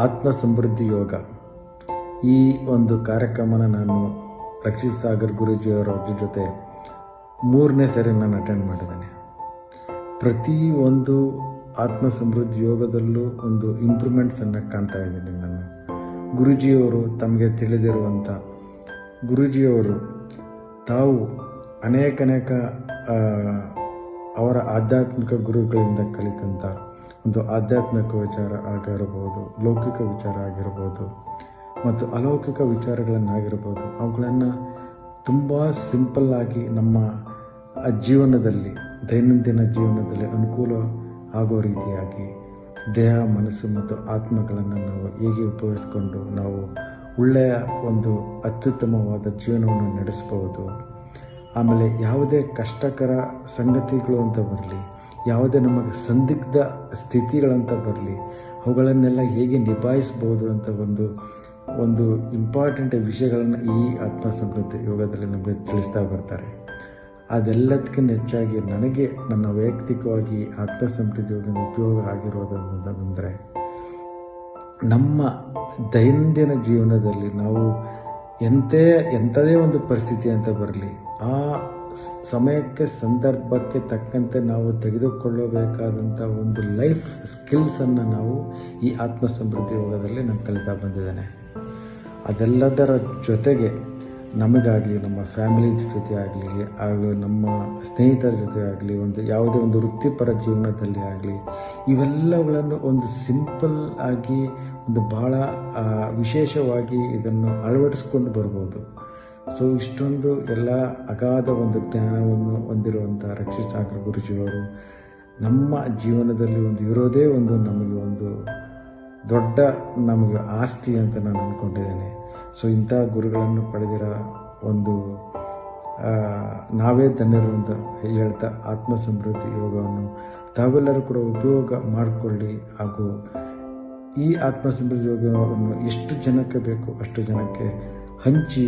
ಆತ್ಮ ಸಮೃದ್ಧಿ ಯೋಗ ಈ ಒಂದು ಕಾರ್ಯಕ್ರಮನ ನಾನು ರಕ್ಷಿತ್ ಸಾಗರ್ ಗುರೂಜಿಯವರ ಜೊತೆ 3ನೇ ಸರಿ ನಾನು ಅಟೆಂಡ್ ಮಾಡಿದ್ದೇನೆ. ಪ್ರತಿ ಒಂದು ಆತ್ಮ ಸಮೃದ್ಧಿ ಯೋಗದಲ್ಲೂ ಒಂದು ಇಂಪ್ರೂವ್ಮೆಂಟ್ಸನ್ನು ಕಾಣ್ತಾ ಇದ್ದೀನಿ ನಾನು. ಗುರೂಜಿಯವರು ತಮಗೆ ತಿಳಿದಿರುವಂಥ ಗುರೂಜಿಯವರು ತಾವು ಅನೇಕ ಅವರ ಆಧ್ಯಾತ್ಮಿಕ ಗುರುಗಳಿಂದ ಕಲಿತಂಥ ಒಂದು ಆಧ್ಯಾತ್ಮಿಕ ವಿಚಾರ ಆಗಿರಬಹುದು, ಲೌಕಿಕ ವಿಚಾರ ಆಗಿರ್ಬೋದು ಮತ್ತು ಅಲೌಕಿಕ ವಿಚಾರಗಳನ್ನಾಗಿರ್ಬೋದು, ಅವುಗಳನ್ನು ತುಂಬ ಸಿಂಪಲ್ಲಾಗಿ ನಮ್ಮ ಜೀವನದಲ್ಲಿ ದೈನಂದಿನ ಜೀವನದಲ್ಲಿ ಅನುಕೂಲ ಆಗೋ ರೀತಿಯಾಗಿ ದೇಹ, ಮನಸ್ಸು ಮತ್ತು ಆತ್ಮಗಳನ್ನು ನಾವು ಹೇಗೆ ಉಪಯೋಗಿಸ್ಕೊಂಡು ನಾವು ಒಳ್ಳೆಯ ಒಂದು ಅತ್ಯುತ್ತಮವಾದ ಜೀವನವನ್ನು ನಡೆಸಬಹುದು. ಆಮೇಲೆ ಯಾವುದೇ ಕಷ್ಟಕರ ಸಂಗತಿಗಳು ಅಂತ ಬರಲಿ, ಯಾವುದೇ ನಮಗೆ ಸಂದಿಗ್ಧ ಸ್ಥಿತಿಗಳಂತ ಬರಲಿ, ಅವುಗಳನ್ನೆಲ್ಲ ಹೇಗೆ ನಿಭಾಯಿಸ್ಬೋದು ಅಂತ ಒಂದು ಇಂಪಾರ್ಟೆಂಟ್ ವಿಷಯಗಳನ್ನು ಈ ಆತ್ಮ ಸಮೃದ್ಧಿ ಯೋಗದಲ್ಲಿ ನಮಗೆ ತಿಳಿಸ್ತಾ ಬರ್ತಾರೆ. ಅದೆಲ್ಲದಕ್ಕಿಂತ ಹೆಚ್ಚಾಗಿ ನನಗೆ ನನ್ನ ವೈಯಕ್ತಿಕವಾಗಿ ಆತ್ಮ ಸಮೃದ್ಧಿ ಯೋಗ ಉಪಯೋಗ ಆಗಿರೋದು ಅಂದರೆ ನಮ್ಮ ದೈನಂದಿನ ಜೀವನದಲ್ಲಿ ನಾವು ಎಂಥದೇ ಒಂದು ಪರಿಸ್ಥಿತಿ ಅಂತ ಬರಲಿ, ಆ ಸಮಯಕ್ಕೆ ಸಂದರ್ಭಕ್ಕೆ ತಕ್ಕಂತೆ ನಾವು ತೆಗೆದುಕೊಳ್ಳಬೇಕಾದಂಥ ಒಂದು ಲೈಫ್ ಸ್ಕಿಲ್ಸನ್ನು ನಾವು ಈ ಆತ್ಮ ಸಮೃದ್ಧಿ ಯೋಗದಲ್ಲಿ ನಾನು ಕಲಿತಾ ಬಂದಿದ್ದೇನೆ. ಅದೆಲ್ಲದರ ಜೊತೆಗೆ ನಮಗಾಗಲಿ, ನಮ್ಮ ಫ್ಯಾಮಿಲಿ ಜೊತೆ ಆಗಲಿ, ಹಾಗೂ ನಮ್ಮ ಸ್ನೇಹಿತರ ಜೊತೆ ಆಗಲಿ, ಯಾವುದೇ ಒಂದು ವೃತ್ತಿಪರ ಜೀವನದಲ್ಲಿ ಆಗಲಿ, ಇವೆಲ್ಲಗಳನ್ನು ಒಂದು ಸಿಂಪಲ್ ಆಗಿ ಒಂದು ಬಹಳ ವಿಶೇಷವಾಗಿ ಇದನ್ನು ಅಳವಡಿಸ್ಕೊಂಡು ಬರ್ಬೋದು. ಸೊ ಇಷ್ಟೊಂದು ಎಲ್ಲ ಅಗಾಧ ಒಂದು ಜ್ಞಾನವನ್ನು ಹೊಂದಿರುವಂಥ ರಕ್ಷಿತ್ ಸಾಗರ್ ಗುರೂಜಿಯವರು ನಮ್ಮ ಜೀವನದಲ್ಲಿ ಇರೋದೇ ನಮಗೆ ದೊಡ್ಡ ನಮಗೆ ಆಸ್ತಿ ಅಂತ ನಾನು ಅಂದ್ಕೊಂಡಿದ್ದೇನೆ. ಸೊ ಇಂಥ ಗುರುಗಳನ್ನು ಪಡೆದಿರೋ ನಾವೇ ಧನ್ಯರು ಅಂತ ಹೇಳ್ತಾ ಆತ್ಮ ಸಮೃದ್ಧಿ ಯೋಗವನ್ನು ತಾವೆಲ್ಲರೂ ಕೂಡ ಉಪಯೋಗ ಮಾಡಿಕೊಳ್ಳಿ. ಹಾಗೂ ಈ ಆತ್ಮ ಸಮೃದ್ಧಿ ಯೋಗವನ್ನು ಎಷ್ಟು ಜನಕ್ಕೆ ಬೇಕು ಅಷ್ಟು ಜನಕ್ಕೆ ಹಂಚಿ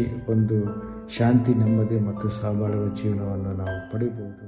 ಶಾಂತಿ, ನೆಮ್ಮದಿ ಮತ್ತು ಸಹಬಾಳುವ ಜೀವನವನ್ನು ನಾವು ಪಡಿಬೋದು.